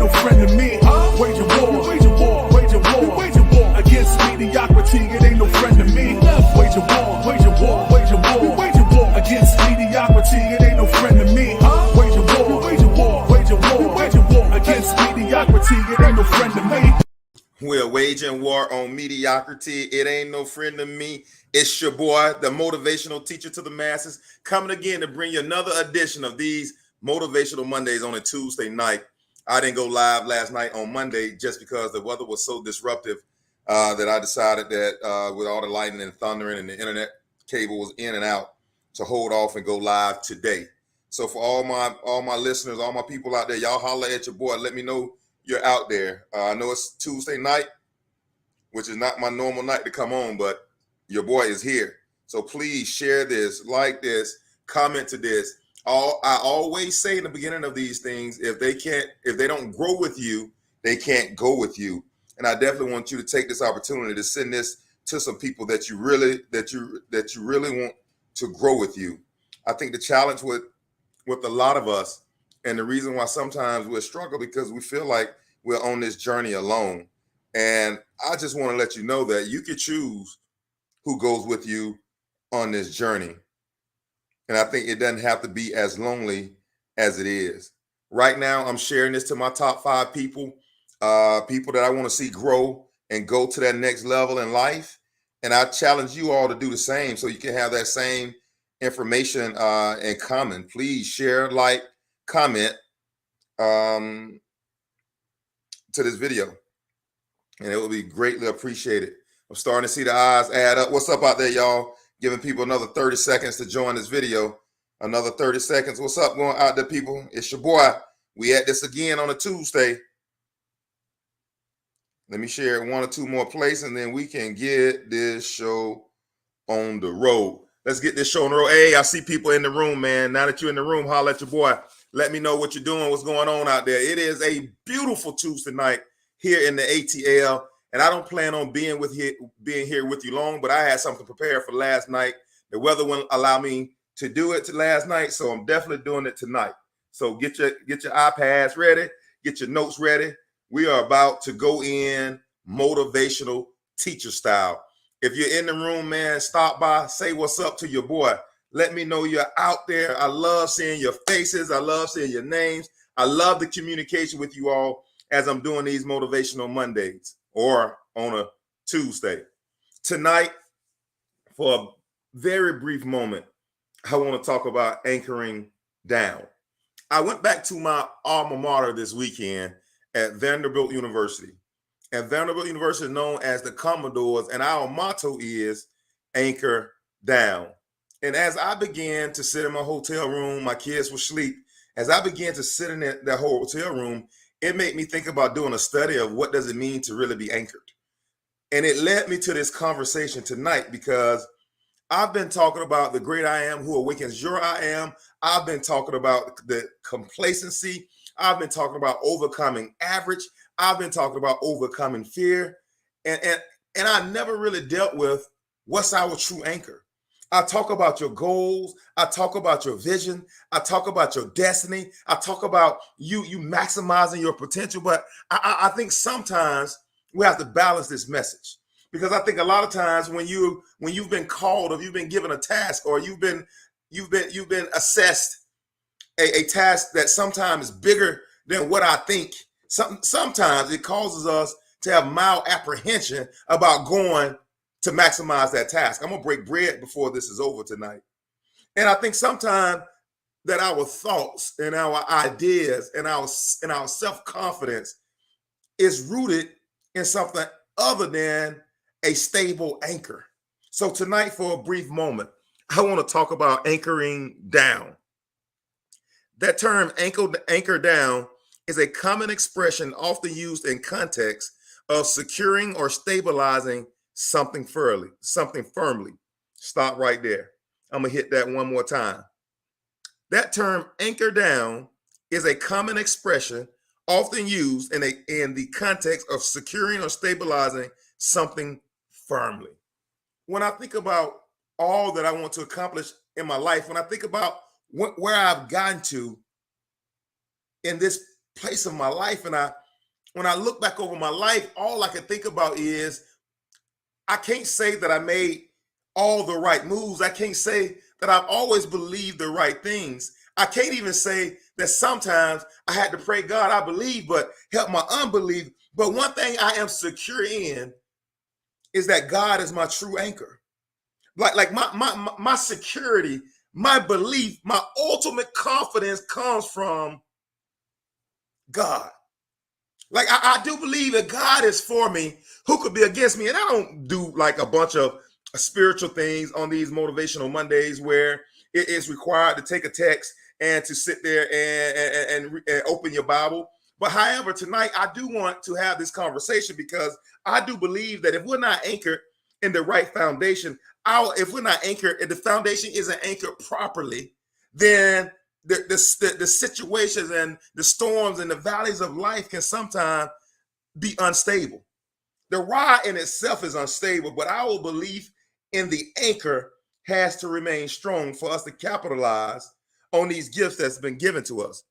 no friend to me. Wage a war, wage a war, wage a war, wage a war against mediocrity. It ain't no friend to me. Wage a war, wage a war, wage a war, wage a war against mediocrity. It ain't no friend to me. Wage a war, wage a war, wage a war, wage a war against mediocrity. It ain't no friend to me. We're waging war on mediocrity. It ain't no friend to me. It's your boy, the motivational teacher to the masses, coming again to bring you another edition of these Motivational Mondays on a Tuesday night. I didn't go live last night on Monday just because the weather was so disruptive that I decided that with all the lightning and thundering and the internet cable was in and out, to hold off and go live today. So for all my listeners, all my people out there, y'all holler at your boy. Let me know you're out there. I know it's Tuesday night, which is not my normal night to come on, but your boy is here. So please share this, like this, comment to this. I always say in the beginning of these things, if they don't grow with you, they can't go with you. And I definitely want you to take this opportunity to send this to some people that you really want to grow with you. I think the challenge with a lot of us, and the reason why sometimes we struggle, because we feel like we're on this journey alone. And I just want to let you know that you can choose who goes with you on this journey. And I think it doesn't have to be as lonely as it is. Right now, I'm sharing this to my top 5 people, people that I want to see grow and go to that next level in life. And I challenge you all to do the same so you can have that same information in common. Please share, like, comment to this video, and it will be greatly appreciated. I'm starting to see the eyes add up. What's up out there, y'all? Giving people another 30 seconds to join this video. Another 30 seconds. What's up going out there, people? It's your boy. We at this again on a Tuesday. Let me share 1 or 2 more places, and then we can get this show on the road. Let's get this show on the road. Hey, I see people in the room, man. Now that you're in the room, holler at your boy. Let me know what you're doing, what's going on out there. It is a beautiful Tuesday night here in the ATL. And I don't plan on being here with you long, but I had something prepared for last night. The weather wouldn't allow me to do it last night, so I'm definitely doing it tonight. So get your iPads ready, get your notes ready. We are about to go in motivational teacher style. If you're in the room, man, stop by, say what's up to your boy. Let me know you're out there. I love seeing your faces. I love seeing your names. I love the communication with you all as I'm doing these motivational Mondays, or on a Tuesday. Tonight, for a very brief moment, I want to talk about anchoring down. I went back to my alma mater this weekend at Vanderbilt University. And Vanderbilt University is known as the Commodores, and our motto is anchor down. And as I began to sit in my hotel room, my kids were asleep. As I began to sit in that whole hotel room, it made me think about doing a study of what does it mean to really be anchored. And it led me to this conversation tonight, because I've been talking about the great I am who awakens your I am. I've been talking about the complacency. I've been talking about overcoming average. I've been talking about overcoming fear. And I never really dealt with what's our true anchor. I talk about your goals. I talk about your vision. I talk about your destiny. I talk about you maximizing your potential. But I think sometimes we have to balance this message, because I think a lot of times when you've been called, or you've been given a task, or you've been assessed a task that sometimes is bigger than what I think, sometimes it causes us to have mild apprehension about going to maximize that task. I'm gonna break bread before this is over tonight. And I think sometimes that our thoughts and our ideas and our self-confidence is rooted in something other than a stable anchor. So tonight, for a brief moment, I want to talk about anchoring down. That term, anchor down, is a common expression often used in context of securing or stabilizing something firmly. Stop right there. I'm gonna hit that one more time. That term, anchor down, is a common expression often used in the context of securing or stabilizing something firmly. When I think about all that I want to accomplish in my life, when I think about where I've gotten to in this place of my life. And when I look back over my life, all I can think about is I can't say that I made all the right moves. I can't say that I've always believed the right things. I can't even say that sometimes I had to pray, God, I believe, but help my unbelief. But one thing I am secure in is that God is my true anchor. Like my security, my belief, my ultimate confidence comes from God. Like I do believe that God is for me. Who could be against me? And I don't do like a bunch of spiritual things on these motivational Mondays where it is required to take a text and to sit there and open your Bible. But however, tonight I do want to have this conversation because I do believe that if we're not anchored in the right foundation, if we're not anchored, if the foundation isn't anchored properly, then the situations and the storms and the valleys of life can sometimes be unstable. The ride in itself is unstable, but our belief in the anchor has to remain strong for us to capitalize on these gifts that's been given to us.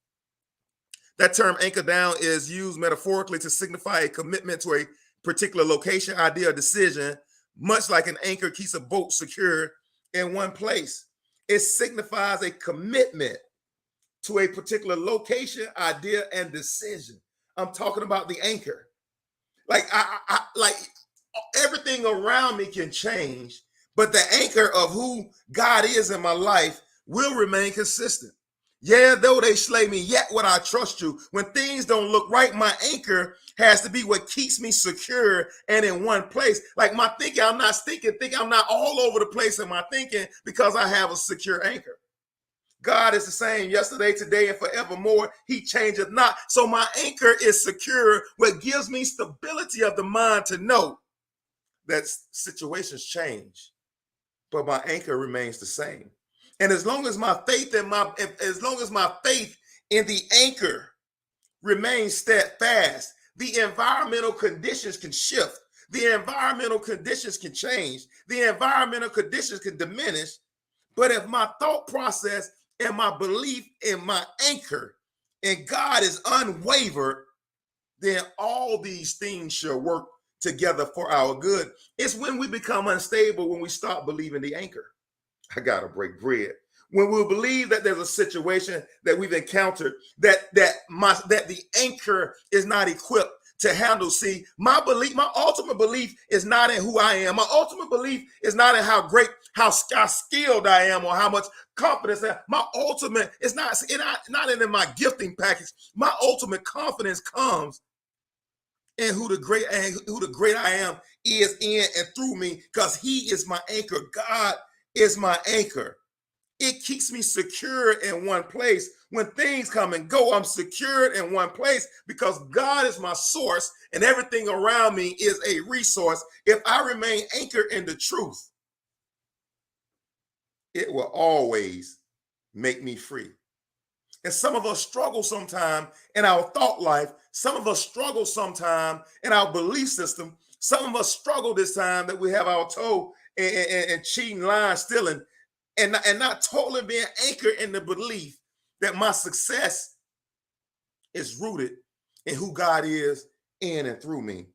That term anchor down is used metaphorically to signify a commitment to a particular location, idea, or decision, much like an anchor keeps a boat secure in one place. It signifies a commitment to a particular location, idea, and decision. I'm talking about the anchor. Like like everything around me can change, but the anchor of who God is in my life will remain consistent. Yeah, though they slay me, yet would I trust you. When things don't look right, my anchor has to be what keeps me secure and in one place. Like my thinking, I'm not all over the place in my thinking because I have a secure anchor. God is the same yesterday, today, and forevermore. He changeth not. So my anchor is secure, what gives me stability of the mind to know that situations change, but my anchor remains the same. And as long as my faith in the anchor remains steadfast, the environmental conditions can shift. The environmental conditions can change. The environmental conditions can diminish. But if my thought process and my belief in my anchor and God is unwavered, then all these things shall work together for our good. It's when we become unstable when we stop believing the anchor. I gotta break bread. When we believe that there's a situation that we've encountered that the anchor is not equipped to handle. See, my ultimate belief is not in who I am. My ultimate belief is not in how skilled I am or how much confidence I have. My ultimate is not in my gifting package. My ultimate confidence comes in who the great I am is in and through me, because he is my anchor. God is my anchor. It keeps me secure in one place. When things come and go, I'm secured in one place because God is my source and everything around me is a resource. If I remain anchored in the truth, it will always make me free. And some of us struggle sometime in our thought life. Some of us struggle sometime in our belief system. Some of us struggle this time that we have our toe and cheating, lying, stealing, and not totally being anchored in the belief that my success is rooted in who God is in and through me.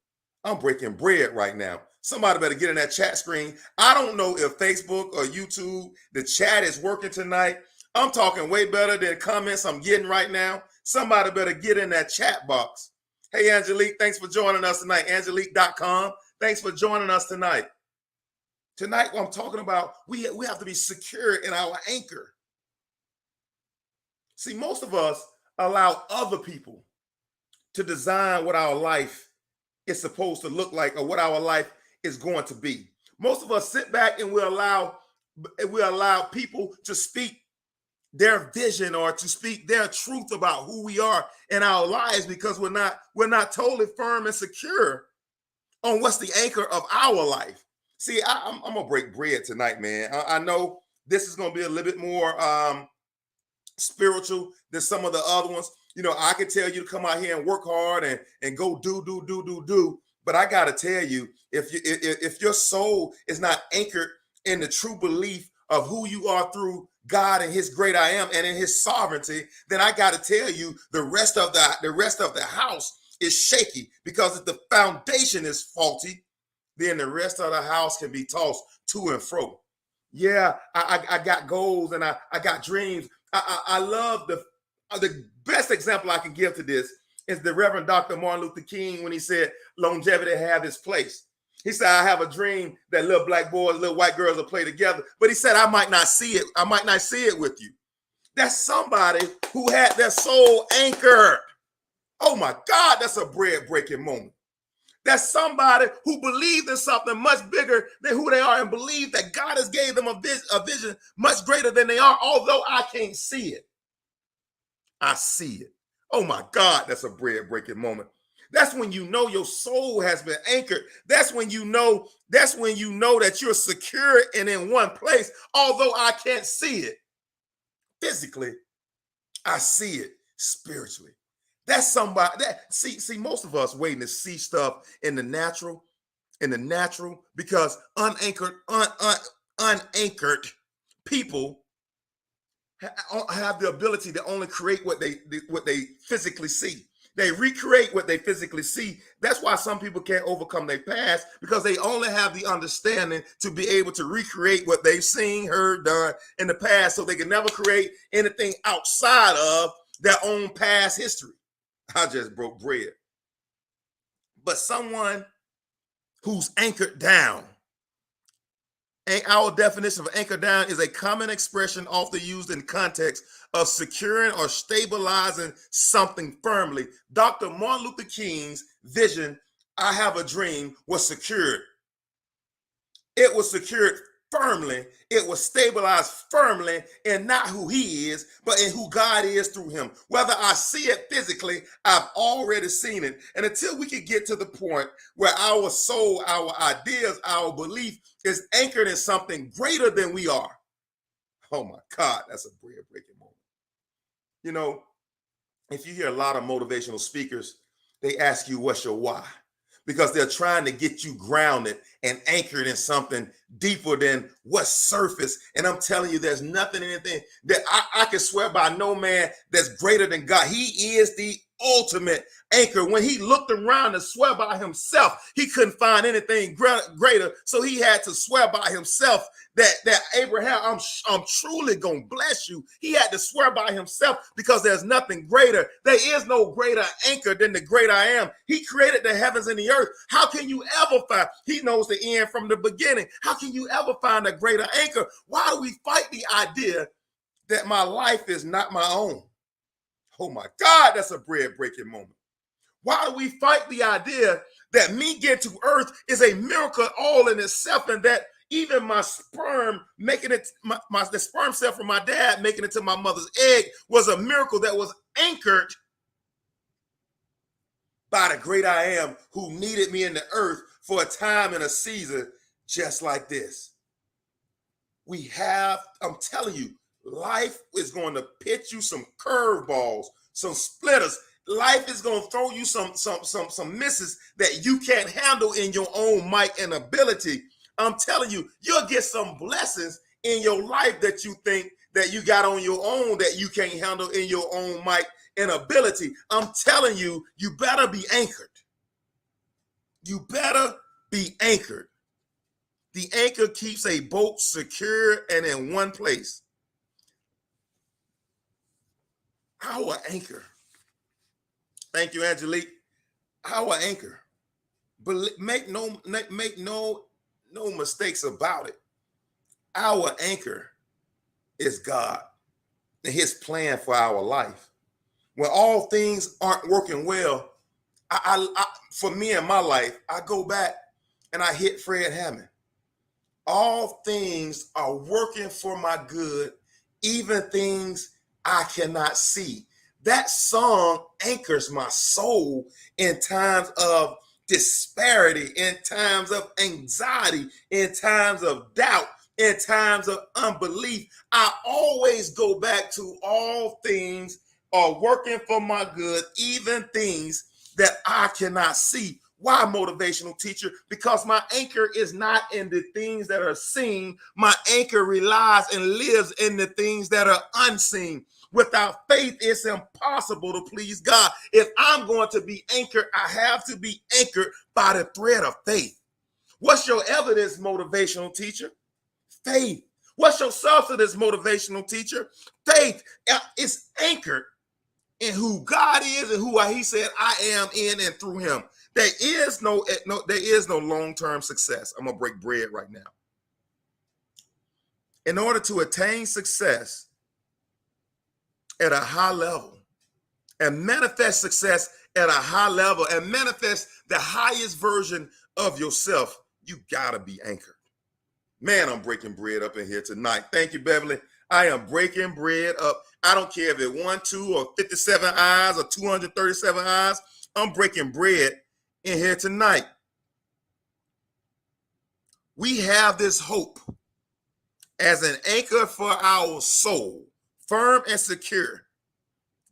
I'm breaking bread right now. Somebody better get in that chat screen. I don't know if Facebook or YouTube, the chat is working tonight. I'm talking way better than comments I'm getting right now. Somebody better get in that chat box. Hey, Angelique, thanks for joining us tonight. Angelique.com. Thanks for joining us tonight. Tonight, what I'm talking about, we have to be secure in our anchor. See, most of us allow other people to design what our life is supposed to look like or what our life is going to be. Most of us sit back and we allow people to speak their vision or to speak their truth about who we are in our lives because we're not totally firm and secure on what's the anchor of our life. See, I'm gonna break bread tonight, man. I know this is gonna be a little bit more spiritual than some of the other ones. You know, I can tell you to come out here and work hard and go do. But I gotta tell you, if your soul is not anchored in the true belief of who you are through God and his great I am and in his sovereignty, then I got to tell you the rest of the house is shaky, because if the foundation is faulty, then the rest of the house can be tossed to and fro. Yeah, I got goals and I got dreams. I love the best example I can give to this is the Reverend Dr. Martin Luther King, when he said longevity have its place. He said, I have a dream that little black boys, little white girls will play together. But he said, I might not see it. I might not see it with you. That's somebody who had their soul anchored. Oh my God, that's a bread-breaking moment. That's somebody who believed in something much bigger than who they are and believed that God has gave them a vision much greater than they are, although I can't see it. I see it. Oh my God, that's a bread-breaking moment. That's when you know your soul has been anchored. That's when you know that you're secure and in one place, although I can't see it physically. I see it spiritually. That's somebody that see most of us waiting to see stuff in the natural, because unanchored people have the ability to only create what they physically see. They recreate what they physically see. That's why some people can't overcome their past, because they only have the understanding to be able to recreate what they've seen, heard, done in the past, so they can never create anything outside of their own past history. I just broke bread. But someone who's anchored down, and our definition of anchor down is a common expression often used in context of securing or stabilizing something firmly. Dr. Martin Luther King's vision, I have a dream, was secured. It was secured firmly. It was stabilized firmly in not who he is, but in who God is through him. Whether I see it physically, I've already seen it. And until we can get to the point where our soul, our ideas, our belief is anchored in something greater than we are. Oh my God, that's a bread-breaking moment. You know, if you hear a lot of motivational speakers, they ask you, what's your why? Because they're trying to get you grounded and anchored in something deeper than what's surface. And I'm telling you, there's anything that I can swear by, no man that's greater than God. He is the ultimate anchor. When he looked around and swear by himself, he couldn't find anything greater. So he had to swear by himself that Abraham, I'm truly going to bless you. He had to swear by himself, because there's nothing greater. There is no greater anchor than the great I am. He created the heavens and the earth. How can you ever find? He knows the end from the beginning. How can you ever find a greater anchor? Why do we fight the idea that my life is not my own? Oh my God, that's a bread-breaking moment. Why do we fight the idea that me getting to earth is a miracle all in itself, and that even my sperm making it, the sperm cell from my dad making it to my mother's egg was a miracle that was anchored by the great I am, who needed me in the earth for a time and a season just like this? I'm telling you, life is going to pitch you some curveballs, some splitters. Life is going to throw you some misses that you can't handle in your own might and ability. I'm telling you, you'll get some blessings in your life that you think that you got on your own that you can't handle in your own might and ability. I'm telling you, you better be anchored. You better be anchored. The anchor keeps a boat secure and in one place. Our anchor. Thank you, Angelique. Our anchor. But make no mistakes about it. Our anchor is God and his plan for our life. When all things aren't working well, for me in my life, I go back and I hit Fred Hammond. All things are working for my good, even things I cannot see. That song anchors my soul in times of disparity, in times of anxiety, in times of doubt, in times of unbelief. I always go back to all things are working for my good, even things that I cannot see. Why, motivational teacher? Because my anchor is not in the things that are seen. My anchor relies and lives in the things that are unseen. Without faith, it's impossible to please God. If I'm going to be anchored, I have to be anchored by the thread of faith. What's your evidence, motivational teacher? Faith. What's your substance, motivational teacher? Faith. It's anchored in who God is and who He said I am in and through Him. There is no long-term success. I'm gonna break bread right now. In order to attain success at a high level and manifest success at a high level and manifest the highest version of yourself, you gotta be anchored. Man, I'm breaking bread up in here tonight. Thank you, Beverly. I am breaking bread up. I don't care if it's 1, 2, or 57 eyes or 237 eyes. I'm breaking bread in here tonight. We have this hope as an anchor for our soul, firm and secure,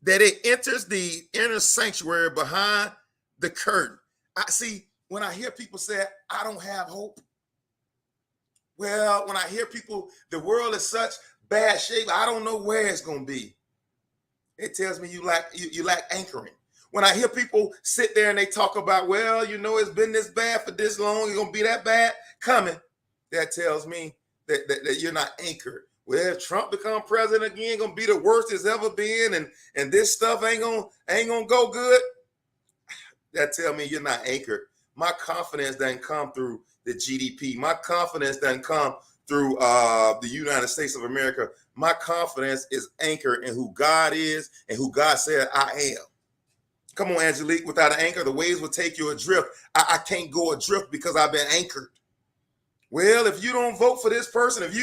that it enters the inner sanctuary behind the curtain. I see when I hear people say, I don't have hope. Well, when I hear people, the world is such bad shape, I don't know where it's going to be. It tells me you lack anchoring. When I hear people sit there and they talk about, well, you know, it's been this bad for this long, it's going to be that bad coming, that tells me that you're not anchored. Well, if Trump become president again, going to be the worst it's ever been, and this stuff ain't gonna go good. That tell me you're not anchored. My confidence doesn't come through the GDP. My confidence doesn't come through the United States of America. My confidence is anchored in who God is and who God said I am. Come on, Angelique, without an anchor, the waves will take you adrift. I can't go adrift because I've been anchored. Well, if you don't vote for this person, if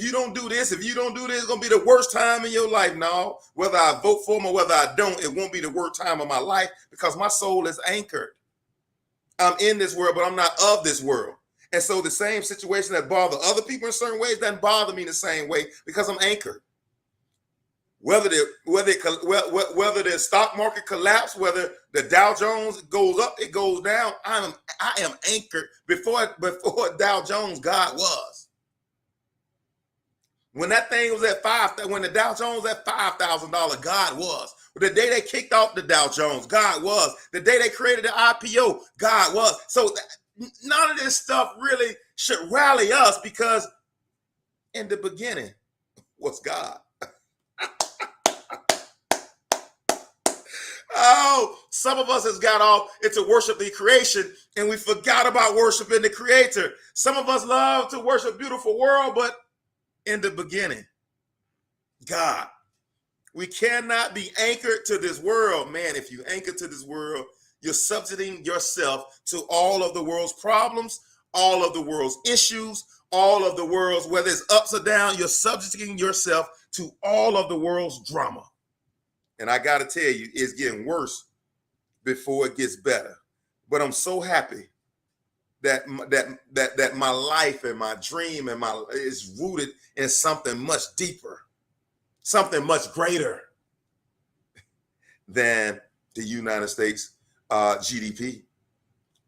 you don't do this, it's going to be the worst time in your life. No, whether I vote for them or whether I don't, it won't be the worst time of my life because my soul is anchored. I'm in this world, but I'm not of this world. And so the same situation that bothers other people in certain ways doesn't bother me the same way because I'm anchored. Whether the stock market collapse, whether the Dow Jones goes up, it goes down, I am anchored. Before Dow Jones, God was. When that thing was at when the Dow Jones was at $5,000, God was. The day they kicked off the Dow Jones, God was. The day they created the IPO, God was. So none of this stuff really should rally us because in the beginning was God. Oh, some of us has got off into worship the creation and we forgot about worshiping the creator. Some of us love to worship beautiful world, but in the beginning, God. We cannot be anchored to this world. Man, if you anchor to this world, you're subjecting yourself to all of the world's problems, all of the world's issues, all of the world's, whether it's ups or down, you're subjecting yourself to all of the world's drama. And I got to tell you, it's getting worse before it gets better. But I'm so happy that my life and my dream and is rooted in something much deeper, something much greater than the United States GDP,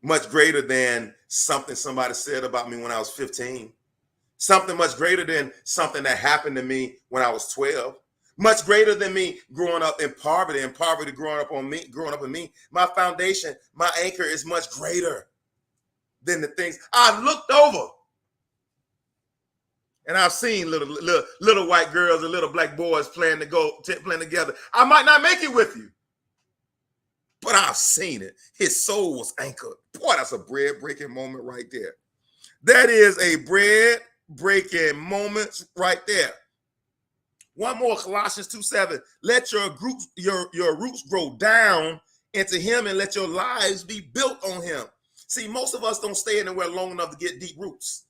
much greater than something somebody said about me when I was 15, something much greater than something that happened to me when I was 12. Much greater than me growing up in poverty and poverty growing up in me. My foundation, my anchor is much greater than the things I looked over. And I've seen little white girls and little black boys playing together. I might not make it with you, but I've seen it. His soul was anchored. Boy, that's a bread-breaking moment right there. That is a bread-breaking moment right there. One more, Colossians 2:7. Let your roots grow down into him and let your lives be built on him. See, most of us don't stay anywhere long enough to get deep roots.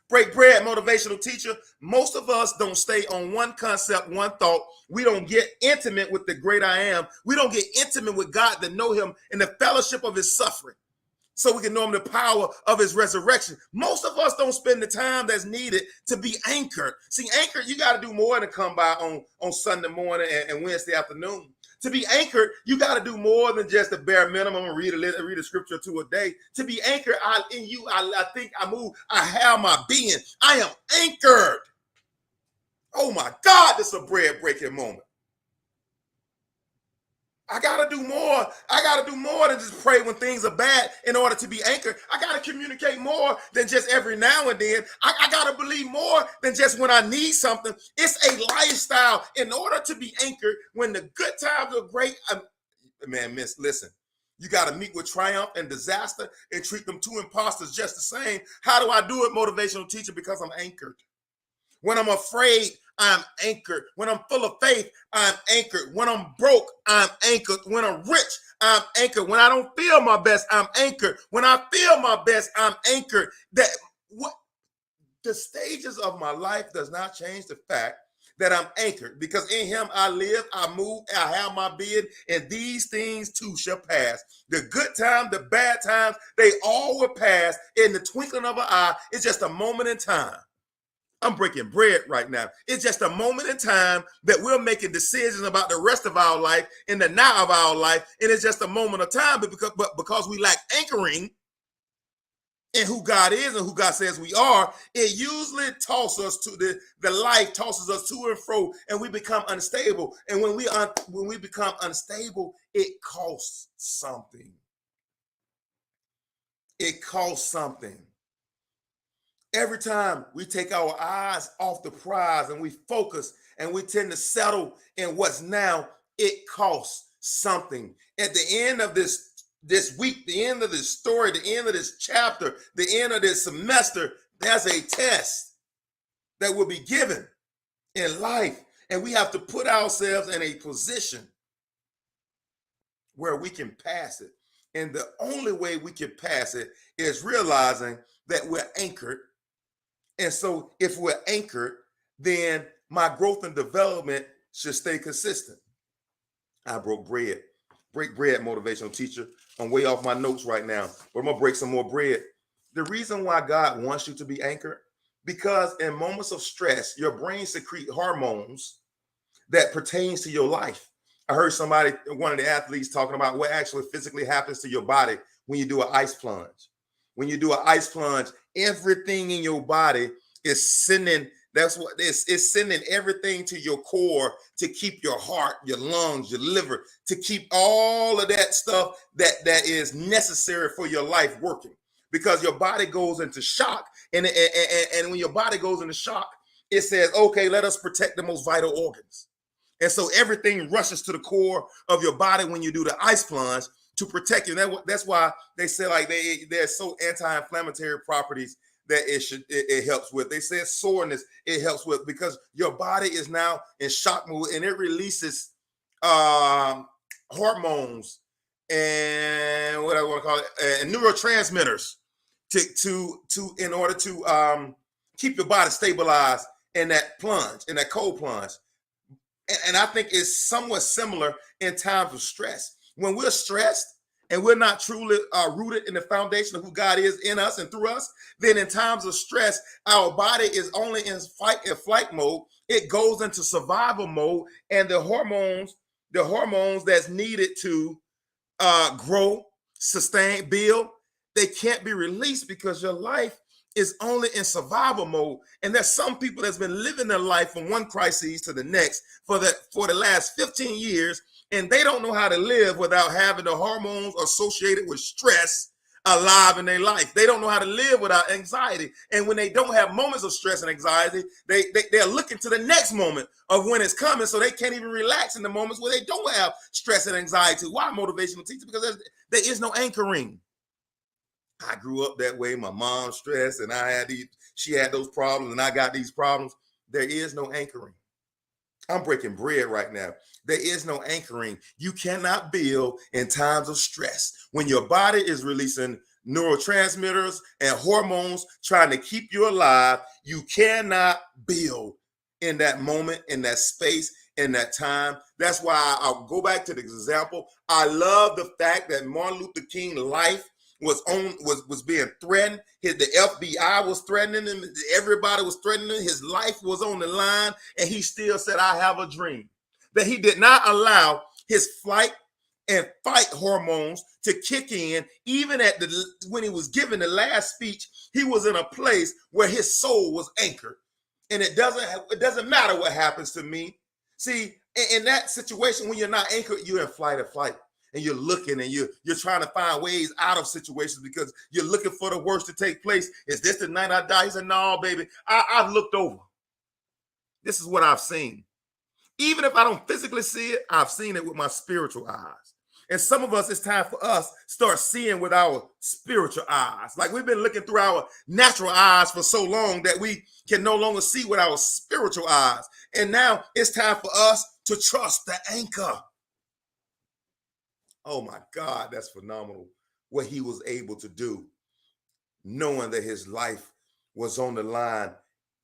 Break bread, motivational teacher. Most of us don't stay on one concept, one thought. We don't get intimate with the great I am. We don't get intimate with God to know him in the fellowship of his suffering. so we can know him the power of his resurrection. Most of us don't spend the time that's needed to be anchored. See, anchored, you got to do more than come by on Sunday morning and Wednesday afternoon. To be anchored, you got to do more than just the bare minimum and read a scripture or two a day. To be anchored, I think, I move, I have my being. I am anchored. Oh my God, this is a bread breaking moment. I got to do more. I got to do more than just pray when things are bad in order to be anchored. I got to communicate more than just every now and then. I got to believe more than just when I need something. It's a lifestyle in order to be anchored when the good times are great. Listen, you got to meet with triumph and disaster and treat them two imposters just the same. How do I do it, motivational teacher? Because I'm anchored. When I'm afraid, I'm anchored. When I'm full of faith, I'm anchored. When I'm broke, I'm anchored. When I'm rich, I'm anchored. When I don't feel my best, I'm anchored. When I feel my best, I'm anchored. The stages of my life does not change the fact that I'm anchored, because in him I live, I move, I have my being, and these things too shall pass. The good times, the bad times, they all will pass in the twinkling of an eye. It's just a moment in time. I'm breaking bread right now. It's just a moment in time that we're making decisions about the rest of our life in the now of our life. And it's just a moment of time, but because we lack anchoring in who God is and who God says we are, it usually tosses us to the life tosses us to and fro, and we become unstable. And when we become unstable, it costs something. It costs something. Every time we take our eyes off the prize and we focus and we tend to settle in what's now, it costs something. At the end of this week, the end of this story, the end of this chapter, the end of this semester, there's a test that will be given in life. And we have to put ourselves in a position where we can pass it. And the only way we can pass it is realizing that we're anchored. And so if we're anchored, then my growth and development should stay consistent. I broke bread. Break bread, motivational teacher. I'm way off my notes right now, but I'm going to break some more bread. The reason why God wants you to be anchored, because in moments of stress, your brain secretes hormones that pertains to your life. I heard one of the athletes talking about what actually physically happens to your body when you do an ice plunge. When you do an ice plunge, everything in your body is sending, it's sending everything to your core to keep your heart, your lungs, your liver, to keep all of that stuff that is necessary for your life working. Because your body goes into shock, and when your body goes into shock, it says, okay, let us protect the most vital organs. And so everything rushes to the core of your body when you do the ice plunge to protect you. That's why they say like they're so anti-inflammatory properties that it helps with. They say soreness it helps with, because your body is now in shock mode and it releases hormones and what I want to call it, neurotransmitters to in order to keep your body stabilized in that plunge, in that cold plunge. And I think it's somewhat similar in times of stress. When we're stressed and we're not truly rooted in the foundation of who God is in us and through us, then in times of stress, our body is only in fight and flight mode. It goes into survival mode, and the hormones that's needed to grow, sustain, build, they can't be released because your life is only in survival mode. And there's some people that's been living their life from one crisis to the next for the last 15 years, and they don't know how to live without having the hormones associated with stress alive in their life. They don't know how to live without anxiety. And when they don't have moments of stress and anxiety, they're looking to the next moment of when it's coming, so they can't even relax in the moments where they don't have stress and anxiety. Why, motivational teacher? Because there is no anchoring. I grew up that way. My mom stressed, and she had those problems, and I got these problems. There is no anchoring. I'm breaking bread right now. There is no anchoring. You cannot build in times of stress. When your body is releasing neurotransmitters and hormones trying to keep you alive, you cannot build in that moment, in that space, in that time. That's why I'll go back to the example. I love the fact that Martin Luther King's life was being threatened. The FBI was threatening him. Everybody was threatening him. His life was on the line, and he still said, "I have a dream." That he did not allow his flight and fight hormones to kick in. Even when he was giving the last speech, he was in a place where his soul was anchored. And it doesn't matter what happens to me. See, in that situation, when you're not anchored, you're in flight or flight. And you're looking and you're trying to find ways out of situations because you're looking for the worst to take place. Is this the night I die? He said, "No, baby, I've looked over. This is what I've seen. Even if I don't physically see it, I've seen it with my spiritual eyes." And some of us, it's time for us to start seeing with our spiritual eyes. Like we've been looking through our natural eyes for so long that we can no longer see with our spiritual eyes. And now it's time for us to trust the anchor. Oh my God, that's phenomenal what he was able to do, knowing that his life was on the line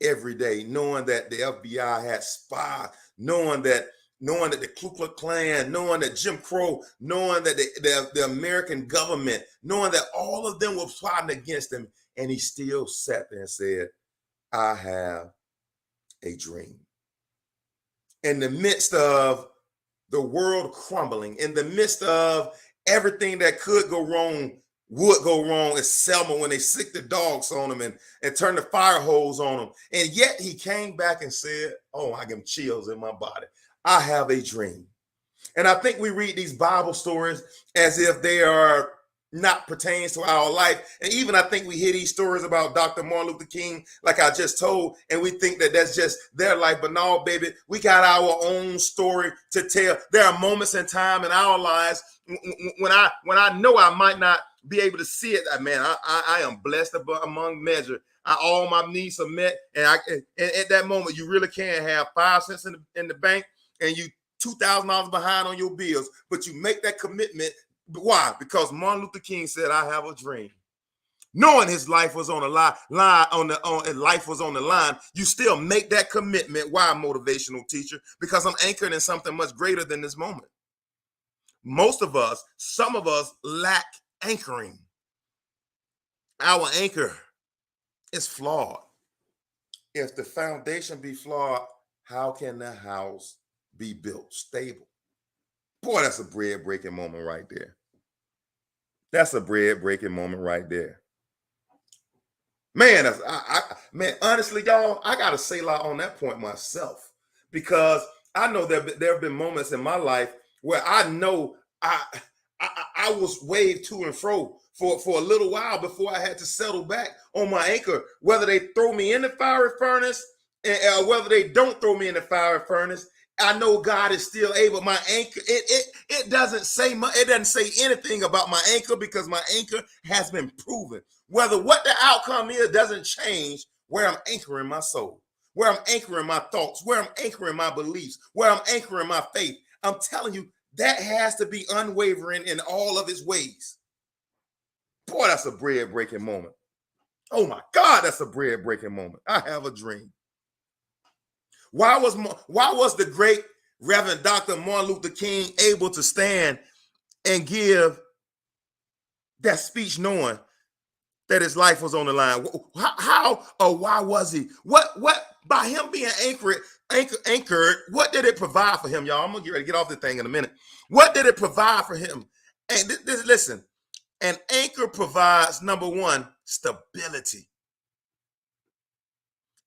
every day, knowing that the FBI had spies, knowing that the Ku Klux Klan, knowing that Jim Crow, knowing that the American government, knowing that all of them were plotting against him, and he still sat there and said, "I have a dream." In the midst of the world crumbling, in the midst of everything that could go wrong, would go wrong, as Selma when they sicked the dogs on him and turned the fire hose on him. And yet he came back and said, "Oh, I get chills in my body. I have a dream." And I think we read these Bible stories as if they are not pertains to our life. And even I think we hear these stories about Dr. Martin Luther King, like I just told, and we think that that's just their life. But no, baby, we got our own story to tell. There are moments in time in our lives when I know I might not be able to see it. Man, I am blessed among measure. All my needs are met, and at that moment, you really can have 5 cents in the bank, and you $2,000 behind on your bills, but you make that commitment. Why? Because Martin Luther King said, "I have a dream." Knowing his life was on the life was on the line, you still make that commitment. Why, motivational teacher? Because I'm anchored in something much greater than this moment. Some of us lack anchoring. Our anchor is flawed. If the foundation be flawed, how can the house be built stable? Boy, that's a bread-breaking moment right there. That's a bread-breaking moment right there. Man, man, honestly, y'all, I got to say a lot on that point myself, because I know that there have been moments in my life where I know I was waved to and fro for a little while before I had to settle back on my anchor, whether they throw me in the fiery furnace or whether they don't throw me in the fiery furnace. I know God is still able. My anchor, it doesn't say much. It doesn't say anything about my anchor, because my anchor has been proven. Whether what the outcome is doesn't change where I'm anchoring my soul, where I'm anchoring my thoughts, where I'm anchoring my beliefs, where I'm anchoring my faith. I'm telling you, that has to be unwavering in all of its ways. Boy, that's a bread-breaking moment. Oh my God, that's a bread-breaking moment. I have a dream. Why was the great Reverend Dr. Martin Luther King able to stand and give that speech knowing that his life was on the line? How or why was he? What by him being anchored, what did it provide for him, y'all? I'm gonna get ready to get off the thing in a minute. What did it provide for him? And listen, an anchor provides, number one, stability.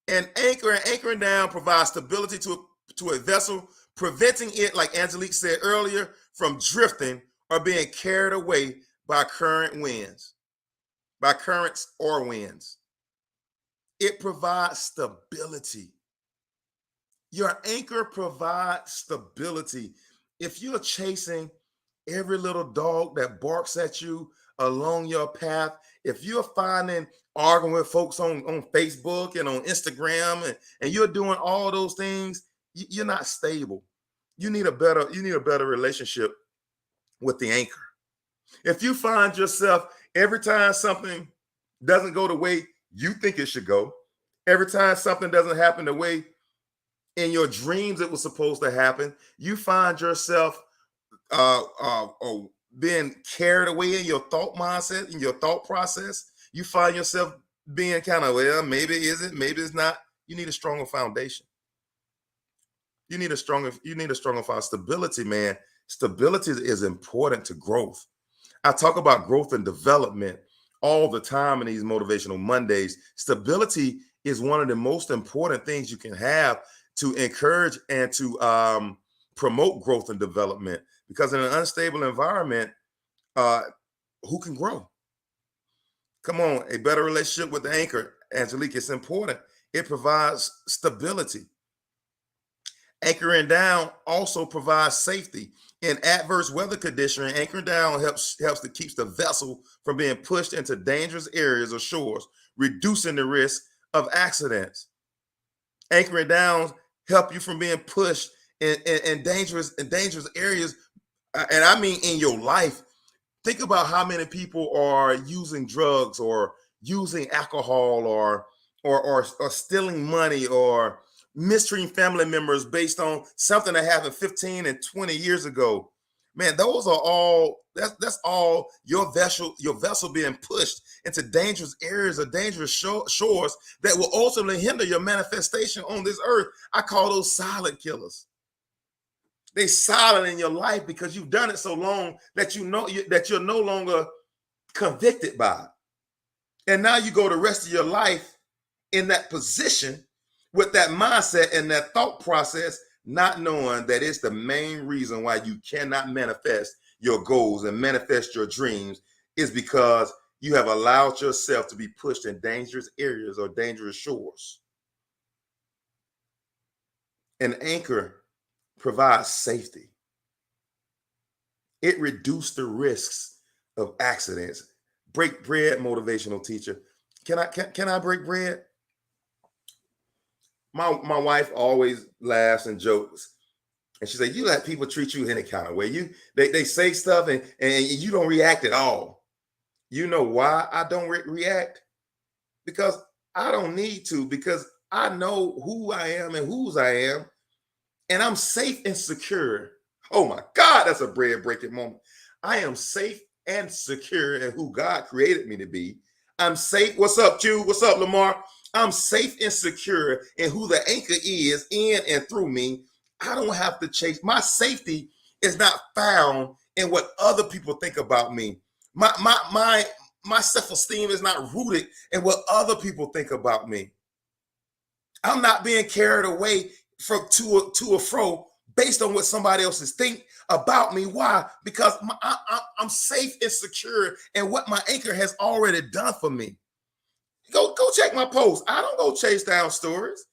An anchor and anchoring down provides stability to a vessel, preventing it, like Angelique said earlier, from drifting or being carried away by currents or winds. It provides stability. Your anchor provides stability. If you're chasing every little dog that barks at you along your path, if you're arguing with folks on Facebook and on Instagram, and you're doing all those things, you're not stable. You need a better relationship with the anchor. If you find yourself every time something doesn't go the way you think it should go, every time something doesn't happen the way in your dreams it was supposed to happen, you find yourself being carried away in your thought mindset, in your thought process, you find yourself being kind of, well, maybe is it, maybe it's not. You need a stronger foundation. You need a stronger foundation. Stability, man. Stability is important to growth. I talk about growth and development all the time in these motivational Mondays. Stability is one of the most important things you can have to encourage and to promote growth and development. Because in an unstable environment, who can grow? Come on, a better relationship with the anchor, Angelique, it's important. It provides stability. Anchoring down also provides safety. In adverse weather conditions, anchoring down helps to keep the vessel from being pushed into dangerous areas or shores, reducing the risk of accidents. Anchoring down help you from being pushed in dangerous areas, and I mean in your life. Think about how many people are using drugs or using alcohol or stealing money or mistreating family members based on something that happened 15 and 20 years ago. Man, those are all that's all your vessel being pushed into dangerous areas or dangerous shores that will ultimately hinder your manifestation on this earth. I call those silent killers. They silent in your life because you've done it so long that you know that you're no longer convicted by it. And now you go the rest of your life in that position with that mindset and that thought process, not knowing that it's the main reason why you cannot manifest your goals and manifest your dreams is because you have allowed yourself to be pushed in dangerous areas or dangerous shores. An anchor provides safety. It reduces the risks of accidents. Break bread, motivational teacher. Can I break bread? My wife always laughs and jokes. And she said, you let people treat you any kind of way. They say stuff and you don't react at all. You know why I don't react? Because I don't need to, because I know who I am and whose I am. And I'm safe and secure. Oh my God, that's a bread breaking moment. I am safe and secure in who God created me to be. I'm safe. What's up, Q? What's up, Lamar? I'm safe and secure in who the anchor is in and through me. I don't have to chase. My safety is not found in what other people think about me. My self-esteem is not rooted in what other people think about me. I'm not being carried away from to or fro based on what somebody else think about me. Why? Because I'm safe and secure in what my anchor has already done for me. Go check my post. I don't go chase down stories.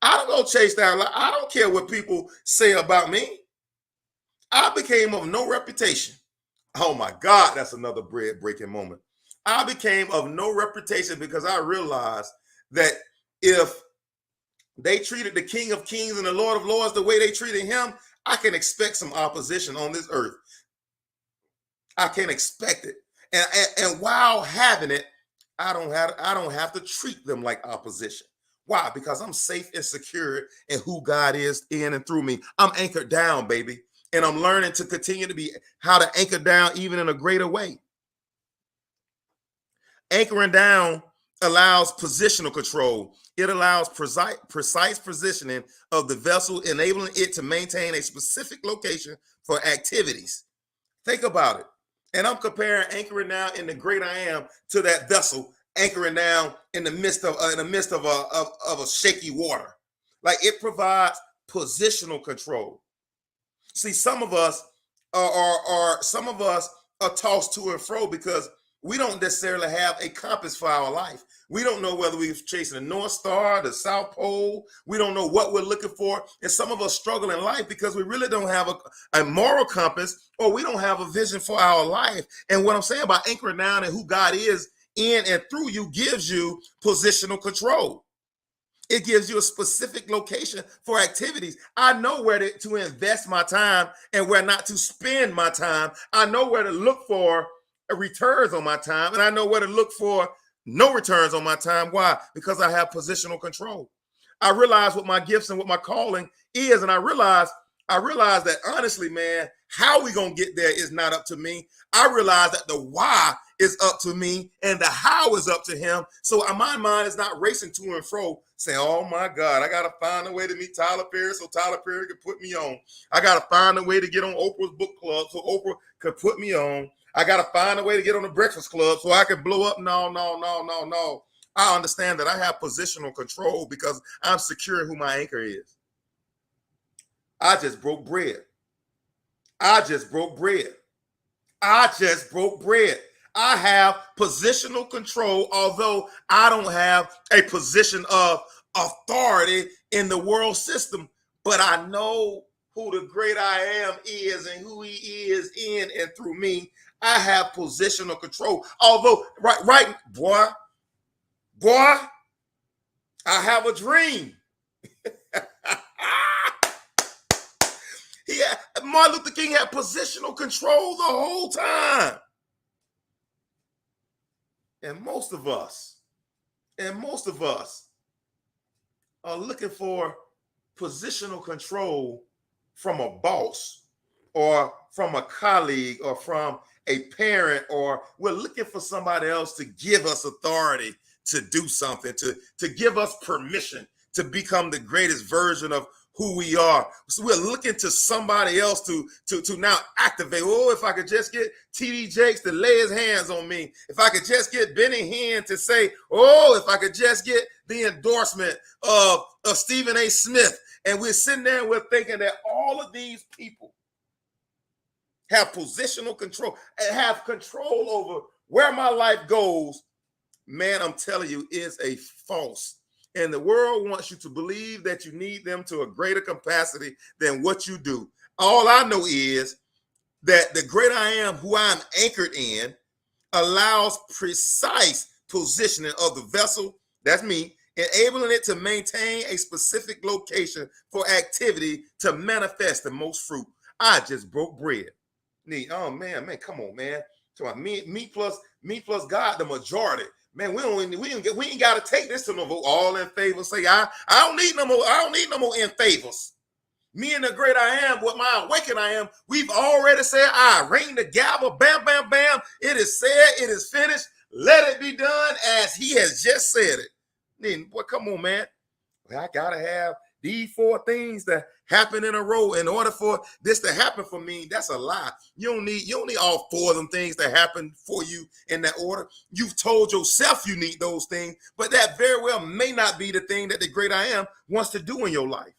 I don't go chase down. I don't care what people say about me. I became of no reputation. Oh my God, that's another bread breaking moment. I became of no reputation because I realized that if they treated the King of Kings and the Lord of Lords the way they treated him, I can expect some opposition on this earth. I can expect it. And while having it, I don't have to treat them like opposition. Why? Because I'm safe and secure in who God is in and through me. I'm anchored down, baby. And I'm learning to continue to be how to anchor down even in a greater way. Anchoring down allows positional control. It allows precise positioning of the vessel, enabling it to maintain a specific location for activities. Think about it. And I'm comparing anchoring down in the great I am to that vessel anchoring down in the midst of a shaky water. Like it provides positional control. See, some of us are tossed to and fro because we don't necessarily have a compass for our life. We don't know whether we're chasing the North Star, the South Pole. We don't know what we're looking for. And some of us struggle in life because we really don't have a moral compass, or we don't have a vision for our life. And what I'm saying about anchoring down and who God is in and through you gives you positional control. It gives you a specific location for activities. I know where to invest my time and where not to spend my time. I know where to look for returns on my time, and I know where to look for no returns on my time. Why? Because I have positional control. I realize what my gifts and what my calling is, and I realize I realized that honestly, man, how we gonna get there is not up to me. I realized that the why is up to me and the how is up to him. So my mind is not racing to and fro, saying, "Oh my God, I gotta find a way to meet Tyler Perry so Tyler Perry can put me on. I gotta find a way to get on Oprah's book club so Oprah could put me on. I gotta find a way to get on the Breakfast Club so I can blow up." No, no, no, no, no. I understand that I have positional control because I'm secure in who my anchor is. I just broke bread. I just broke bread. I just broke bread. I have positional control, although I don't have a position of authority in the world system. But I know who the great I am is and who he is in and through me. I have positional control. Although, right, boy, I have a dream. Martin Luther King had positional control the whole time. And most of us are looking for positional control from a boss or from a colleague or from a parent, or we're looking for somebody else to give us authority to do something, to give us permission to become the greatest version of who we are. So we're looking to somebody else to now activate. Oh, if I could just get TD Jakes to lay his hands on me. If I could just get Benny Hinn to say, oh, if I could just get the endorsement of Stephen A. Smith. And we're sitting there and we're thinking that all of these people have positional control and have control over where my life goes. Man, I'm telling you, is a false. And the world wants you to believe that you need them to a greater capacity than what you do. All I know is that the great I am, who I'm anchored in, allows precise positioning of the vessel, that's me, enabling it to maintain a specific location for activity to manifest the most fruit. I just broke bread. Oh man, come on, man. So me plus God, the majority. Man, we ain't got to take this to no vote. All in favor say I don't need no more. I don't need no more in favors. Me and the great I am, what my awakened I am, we've already said, I ring the gavel, bam, bam, bam. It is said, it is finished. Let it be done as he has just said it. Then, boy, come on, man. Well, I gotta have these 4 things that happen in a row in order for this to happen for me. That's a lie. You don't need all 4 of them things to happen for you in that order. You've told yourself you need those things, but that very well may not be the thing that the great I am wants to do in your life.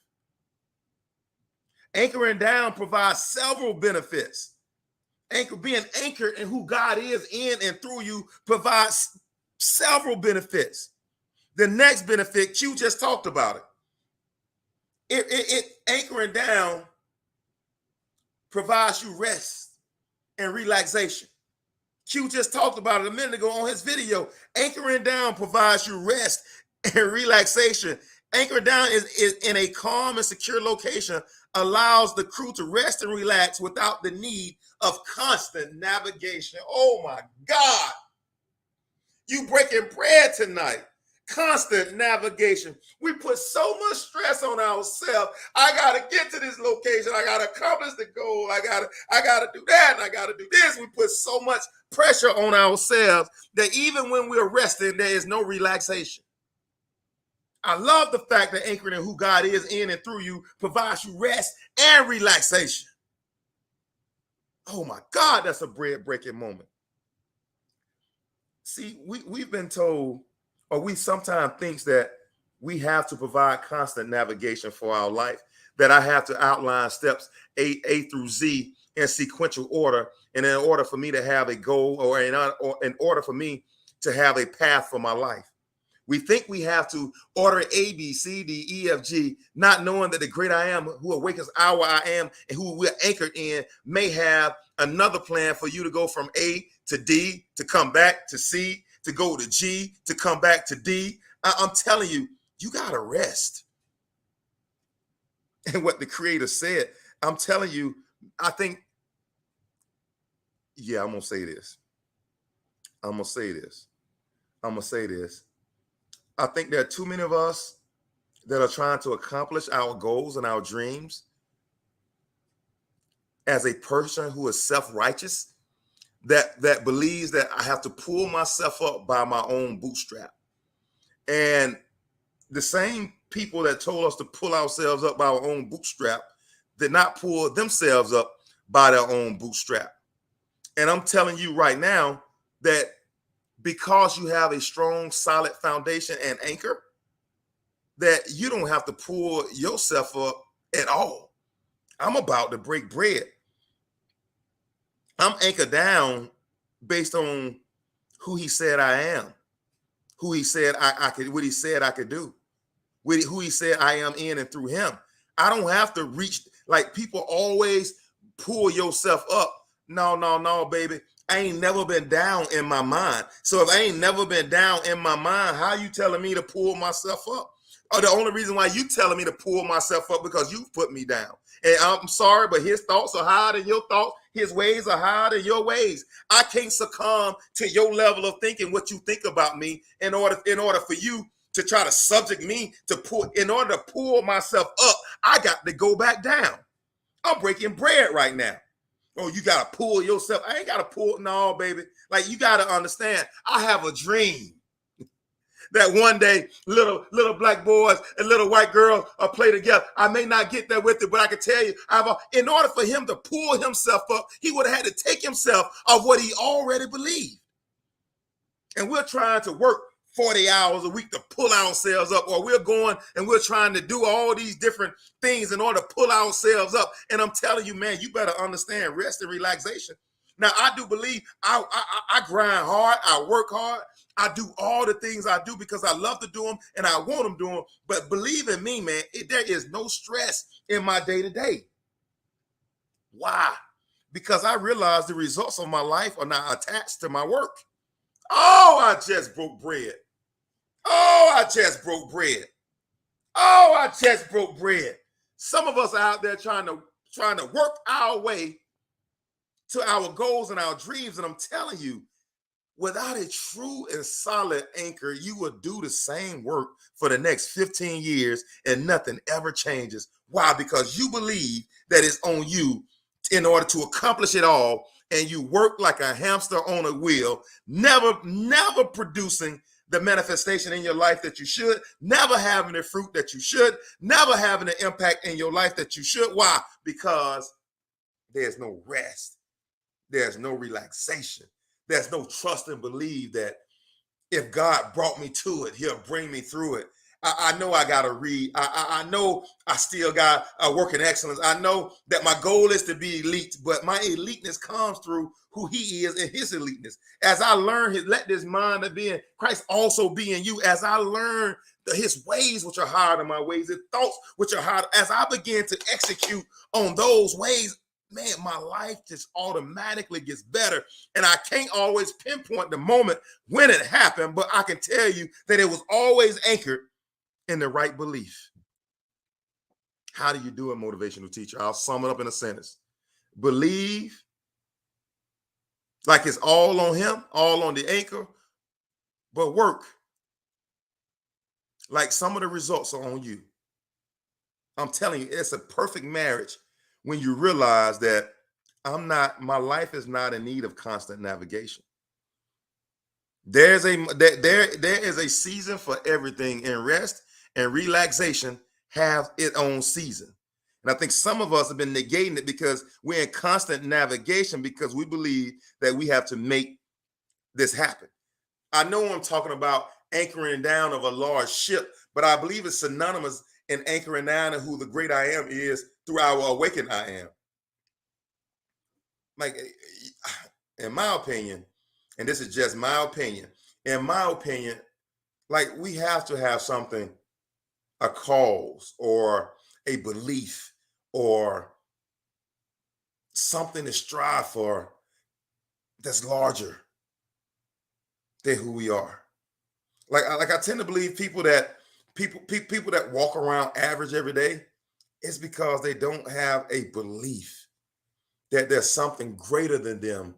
Anchoring down provides several benefits. Being anchored in who God is in and through you provides several benefits. The next benefit, Q just talked about it. It anchoring down provides you rest and relaxation. Q just talked about it a minute ago on his video. Anchoring down provides you rest and relaxation. Anchoring down is in a calm and secure location, allows the crew to rest and relax without the need of constant navigation. Oh my God. You breaking bread tonight. Constant navigation. We put so much stress on ourselves. I gotta get to this location. I gotta accomplish the goal. I gotta do that, and I gotta do this. We put so much pressure on ourselves that even when we're resting, there is no relaxation. I love the fact that anchoring in who God is in and through you provides you rest and relaxation. Oh my God, that's a bread-breaking moment. See, we've been told, or we sometimes think that we have to provide constant navigation for our life, that I have to outline steps A through Z in sequential order, and in order for me to have a goal, or in order for me to have a path for my life. We think we have to order A, B, C, D, E, F, G, not knowing that the great I am, who awakens our I am, and who we're anchored in, may have another plan for you to go from A to D, to come back to C, to go to G, to come back to D. I'm telling you, you got to rest. And what the Creator said, I'm telling you, I think, yeah, I'm going to say this. I think there are too many of us that are trying to accomplish our goals and our dreams as a person who is self-righteous, that believes that I have to pull myself up by my own bootstrap. And the same people that told us to pull ourselves up by our own bootstrap did not pull themselves up by their own bootstrap. And I'm telling you right now that because you have a strong, solid foundation and anchor, that you don't have to pull yourself up at all. I'm about to break bread. I'm anchored down based on who he said I am, who he said I could, what he said I could do, who he said I am in and through him. I don't have to reach, like people always pull yourself up. No, baby. I ain't never been down in my mind. So if I ain't never been down in my mind, how you telling me to pull myself up? Or the only reason why you telling me to pull myself up because you put me down. And I'm sorry, but his thoughts are higher than your thoughts. His ways are higher than your ways. I can't succumb to your level of thinking what you think about me in order for you to try to subject me to pull. In order to pull myself up, I got to go back down. I'm breaking bread right now. Oh, you got to pull yourself. I ain't got to pull. No, baby. Like, you got to understand, I have a dream that one day little black boys and little white girls play together. I may not get there with it, but I can tell you, in order for him to pull himself up, he would have had to take himself of what he already believed. And we're trying to work 40 hours a week to pull ourselves up, or we're going and we're trying to do all these different things in order to pull ourselves up. And I'm telling you, man, you better understand rest and relaxation. Now, I do believe I grind hard, I work hard, I do all the things I do because I love to do them and I want them to do them. But believe in me, man, there is no stress in my day-to-day. Why? Because I realize the results of my life are not attached to my work. Oh, I just broke bread. Oh, I just broke bread. Oh, I just broke bread. Some of us are out there trying to work our way to our goals and our dreams. And I'm telling you, without a true and solid anchor, you will do the same work for the next 15 years and nothing ever changes. Why? Because you believe that it's on you in order to accomplish it all. And you work like a hamster on a wheel, never producing the manifestation in your life that you should, never having the fruit that you should, never having the impact in your life that you should. Why? Because there's no rest. There's no relaxation. There's no trust and believe that if God brought me to it, he'll bring me through it. I know I got to read. I know I still got a work in excellence. I know that my goal is to be elite, but my eliteness comes through who he is and his eliteness. As I learn let this mind that be in Christ also be in you. As I learn his ways, which are higher than my ways, his thoughts, which are higher. As I begin to execute on those ways, man, my life just automatically gets better. And I can't always pinpoint the moment when it happened, but I can tell you that it was always anchored in the right belief. How do you do a motivational teacher? I'll sum it up in a sentence. Believe like it's all on him, all on the anchor, but work like some of the results are on you. I'm telling you, it's a perfect marriage when you realize that my life is not in need of constant navigation. There is a season for everything, and rest and relaxation have its own season. And I think some of us have been negating it because we're in constant navigation because we believe that we have to make this happen. I know I'm talking about anchoring down of a large ship, but I believe it's synonymous in anchoring down and who the great I am is through our awakened I am. Like, in my opinion, and this is just my opinion, in my opinion, like we have to have something, a cause or a belief or something to strive for that's larger than who we are. Like I tend to believe people that walk around average every day, it's because they don't have a belief that there's something greater than them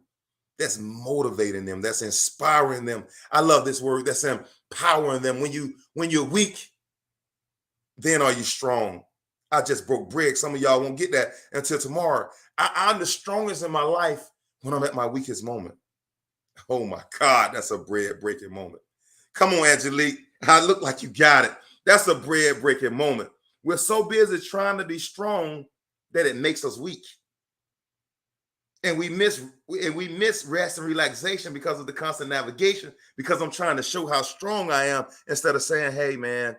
that's motivating them, that's inspiring them. I love this word, that's empowering them. When you're weak, then are you strong? I just broke bread. Some of y'all won't get that until tomorrow. I'm the strongest in my life when I'm at my weakest moment. Oh my God, that's a bread breaking moment. Come on, Angelique. I look like you got it. That's a bread breaking moment. We're so busy trying to be strong that it makes us weak. And we miss rest and relaxation because of the constant navigation, because I'm trying to show how strong I am instead of saying, hey man,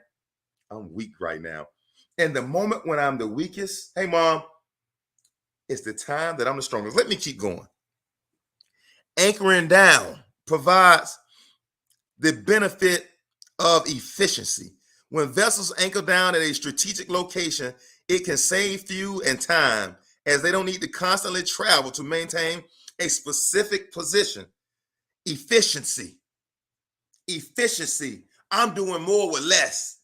I'm weak right now. And the moment when I'm the weakest, hey mom, it's the time that I'm the strongest. Let me keep going. Anchoring down provides the benefit of efficiency. When vessels anchor down at a strategic location, it can save fuel and time, as they don't need to constantly travel to maintain a specific position. Efficiency. Efficiency. I'm doing more with less.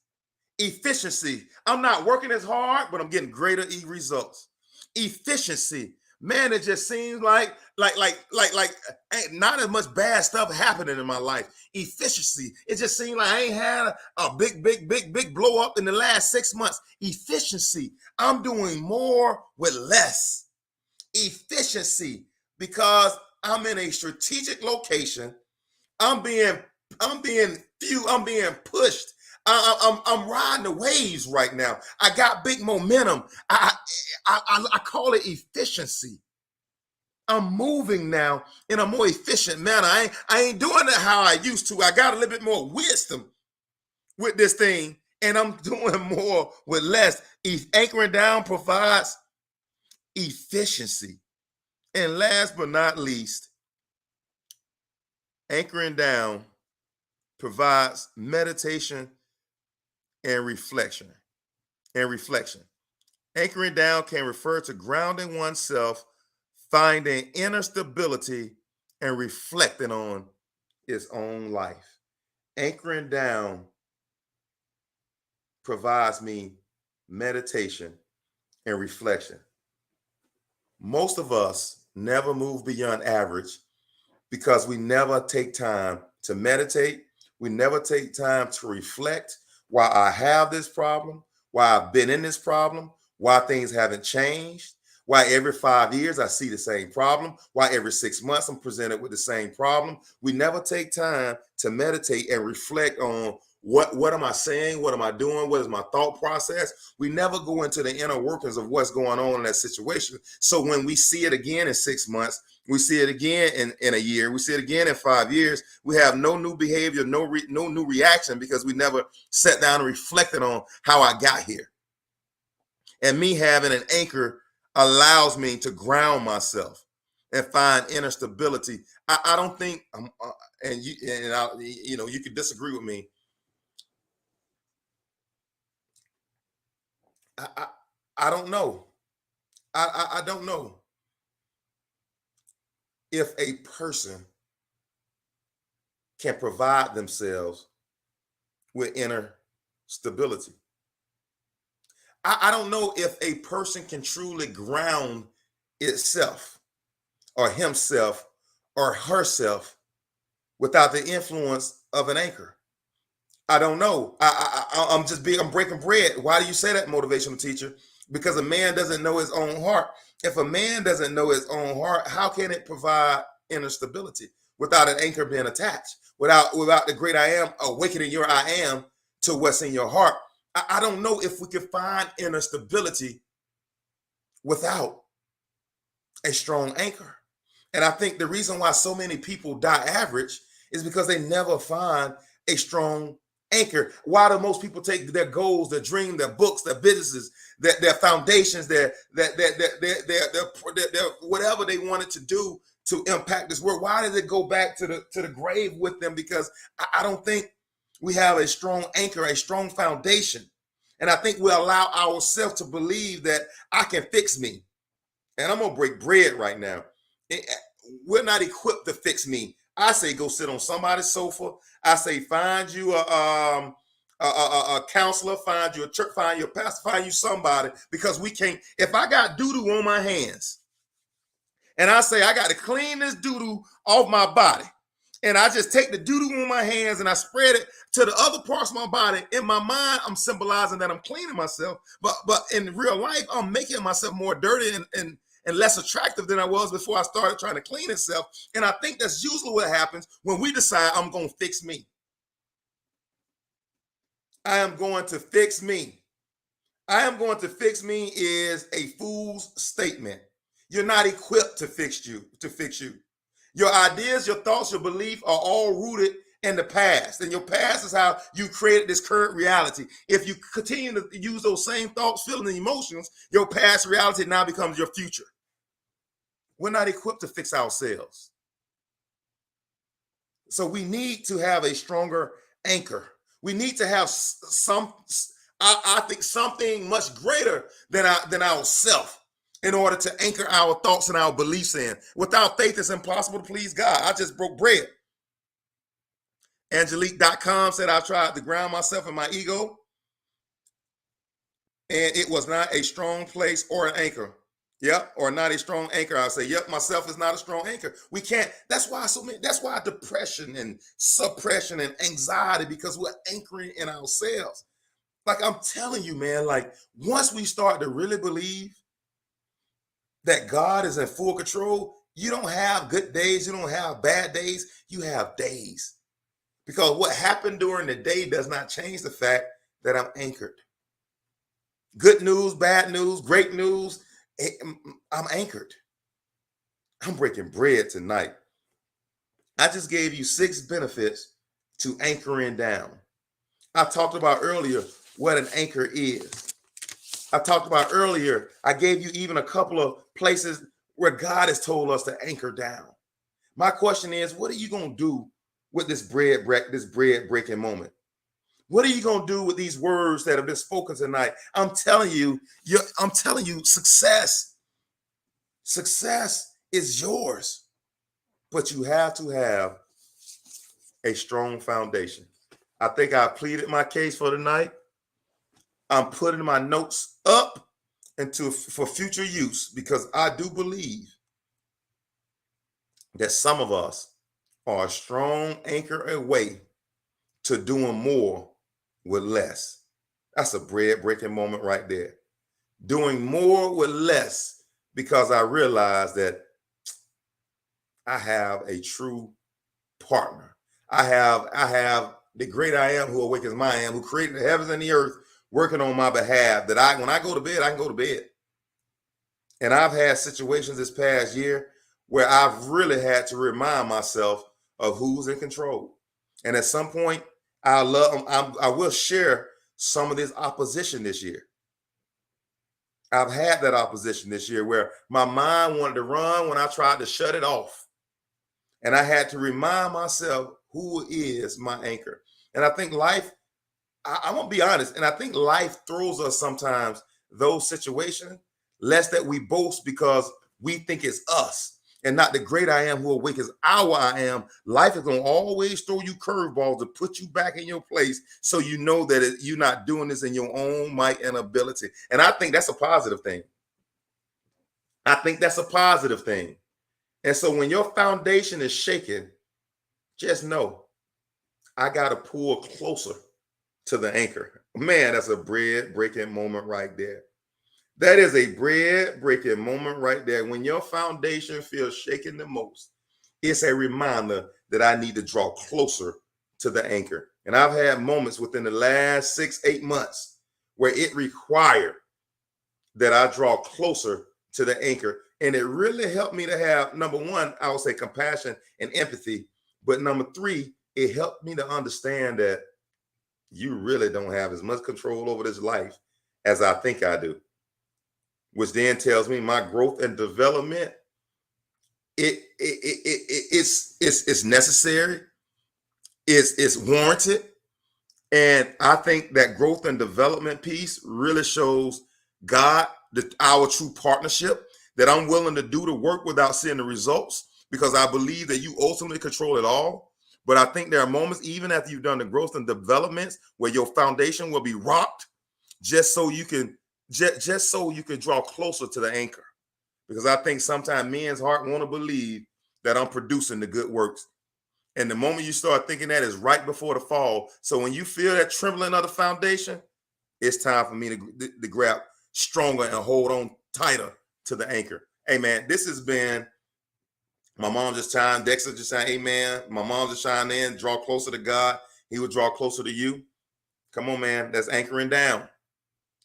Efficiency. I'm not working as hard, but I'm getting greater results. Efficiency. Man, it just seems like ain't not as much bad stuff happening in my life. Efficiency. It just seems like I ain't had a big blow up in the last 6 months. Efficiency. I'm doing more with less. Efficiency, because I'm in a strategic location. I'm being pushed. I'm riding the waves right now. I got big momentum. I call it efficiency. I'm moving now in a more efficient manner. I ain't doing it how I used to. I got a little bit more wisdom with this thing, and I'm doing more with less. Anchoring down provides efficiency. And last but not least, anchoring down provides meditation and reflection. Anchoring down can refer to grounding oneself, finding inner stability, and reflecting on its own life. Anchoring down provides me meditation and reflection. Most of us never move beyond average because we never take time to meditate. We never take time to reflect why I have this problem, why I've been in this problem, why things haven't changed, why every 5 years I see the same problem, why every 6 months I'm presented with the same problem. We never take time to meditate and reflect on what am I saying? What am I doing? What is my thought process? We never go into the inner workings of what's going on in that situation. So when we see it again in 6 months, we see it again in a year, we see it again in 5 years, we have no new behavior, no new reaction, because we never sat down and reflected on how I got here. And me having an anchor allows me to ground myself and find inner stability. I don't think, you could disagree with me. I don't know. I don't know if a person can provide themselves with inner stability. I don't know if a person can truly ground itself or himself or herself without the influence of an anchor. I don't know. I'm breaking bread. Why do you say that, motivational teacher? Because a man doesn't know his own heart. If a man doesn't know his own heart, how can it provide inner stability without an anchor being attached? Without the great I am awakening your I am to what's in your heart? I don't know if we can find inner stability without a strong anchor. And I think the reason why so many people die average is because they never find a strong anchor. Why do most people take their goals, their dream, their books, their businesses, their foundations, their whatever they wanted to do to impact this world? Why did it go back to the grave with them? Because I don't think we have a strong anchor, a strong foundation. And I think we allow ourselves to believe that I can fix me. And I'm going to break bread right now. We're not equipped to fix me. I say go sit on somebody's sofa. I say find you a counselor, find you a church, find your pastor, find you somebody, because we can't. If I got doo-doo on my hands and I say I got to clean this doo-doo off my body, and I just take the doo-doo on my hands and I spread it to the other parts of my body, in my mind I'm symbolizing that I'm cleaning myself, but in real life I'm making myself more dirty and less attractive than I was before I started trying to clean itself. And I think that's usually what happens when we decide I'm going to fix me. I am going to fix me. I am going to fix me is a fool's statement. You're not equipped to fix you. Your ideas, your thoughts, your belief are all rooted in the past. And your past is how you created this current reality. If you continue to use those same thoughts, feelings, and emotions, your past reality now becomes your future. We're not equipped to fix ourselves. So we need to have a stronger anchor. We need to have I think something much greater than ourself in order to anchor our thoughts and our beliefs in. Without faith, it's impossible to please God. I just broke bread. Angelique.com said, I tried to ground myself in my ego, and it was not a strong place or an anchor. Yep, or not a strong anchor. I'll say, yep, myself is not a strong anchor. We can't. That's why depression and suppression and anxiety, because we're anchoring in ourselves. Like I'm telling you, man, like once we start to really believe that God is in full control, you don't have good days, you don't have bad days, you have days. Because what happened during the day does not change the fact that I'm anchored. Good news, bad news, great news, I'm anchored. I'm breaking bread tonight. I just gave you 6 benefits to anchoring down. I talked about earlier what an anchor is. I talked about earlier, I gave you even a couple of places where God has told us to anchor down. My question is, what are you going to do with this bread breaking moment? What are you going to do with these words that have been spoken tonight? I'm telling you, success is yours, but you have to have a strong foundation. I think I pleaded my case for tonight. I'm putting my notes up for future use, because I do believe that some of us are a strong anchor away to doing more with less. That's a bread breaking moment right there. Doing more with less, because I realize that I have a true partner. I have the great I am who awakens my I am, who created the heavens and the earth, working on my behalf, that when I go to bed, I can go to bed. And I've had situations this past year where I've really had to remind myself of who's in control. And at some point, I will share some of this opposition this year. I've had that opposition this year where my mind wanted to run when I tried to shut it off. And I had to remind myself who is my anchor. And I think life, I'm going to be honest, and I think life throws us sometimes those situations, lest that we boast because we think it's us and not the great I am who awakens our I am. Life is going to always throw you curveballs to put you back in your place, so you know that you're not doing this in your own might and ability. And I think that's a positive thing. I think that's a positive thing. And so when your foundation is shaken, just know I got to pull closer to the anchor. Man, that's a bread breaking moment right there. That is a bread breaking moment right there. When your foundation feels shaken the most, it's a reminder that I need to draw closer to the anchor. And I've had moments within the last 6-8 months where it required that I draw closer to the anchor. And it really helped me to have, number one, I would say compassion and empathy. But number 3, it helped me to understand that you really don't have as much control over this life as I think I do. Which then tells me my growth and development, it's necessary, it's warranted. And I think that growth and development piece really shows God, our true partnership, that I'm willing to do the work without seeing the results, because I believe that you ultimately control it all. But I think there are moments, even after you've done the growth and developments, where your foundation will be rocked just so you can draw closer to the anchor. Because I think sometimes men's heart want to believe that I'm producing the good works. And the moment you start thinking that is right before the fall. So when you feel that trembling of the foundation, it's time for me to grab stronger and hold on tighter to the anchor. Hey, man, this has been my mom just chimed, Dexter just chimed, amen. My mom just chimed in, draw closer to God. He will draw closer to you. Come on, man. That's anchoring down.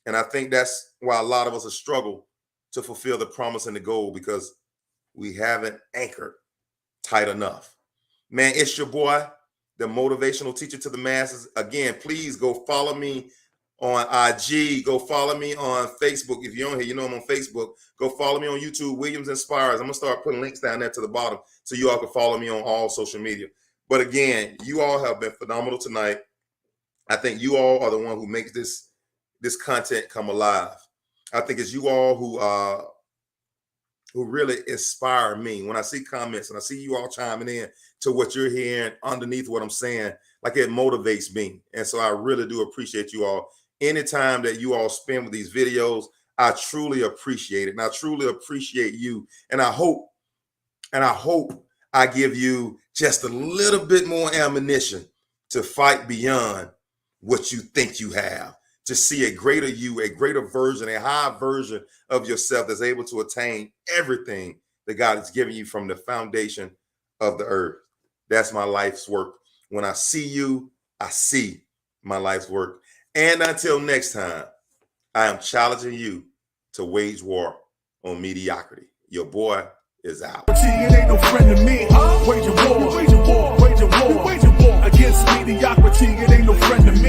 And I think that's why a lot of us are struggle to fulfill the promise and the goal, because we haven't anchored tight enough. Man, it's your boy, the motivational teacher to the masses. Again, please go follow me on IG. Go follow me on Facebook. If you're on here, you know I'm on Facebook. Go follow me on YouTube, Williams Inspires. I'm going to start putting links down there to the bottom so you all can follow me on all social media. But again, you all have been phenomenal tonight. I think you all are the one who makes this content come alive. I think it's you all who really inspire me. When I see comments and I see you all chiming in to what you're hearing underneath what I'm saying, like, it motivates me. And so I really do appreciate you all. Anytime that you all spend with these videos, I truly appreciate it. And I truly appreciate you. And I hope I give you just a little bit more ammunition to fight beyond what you think you have, to see a greater you, a greater version, a high version of yourself that's able to attain everything that God has given you from the foundation of the earth. That's my life's work. When I see you, I see my life's work. And until next time, I am challenging you to wage war on mediocrity. Your boy is out. It ain't no friend to me. Wage a war, wage a war, wage a war, wage a war against mediocrity. It ain't no friend to me.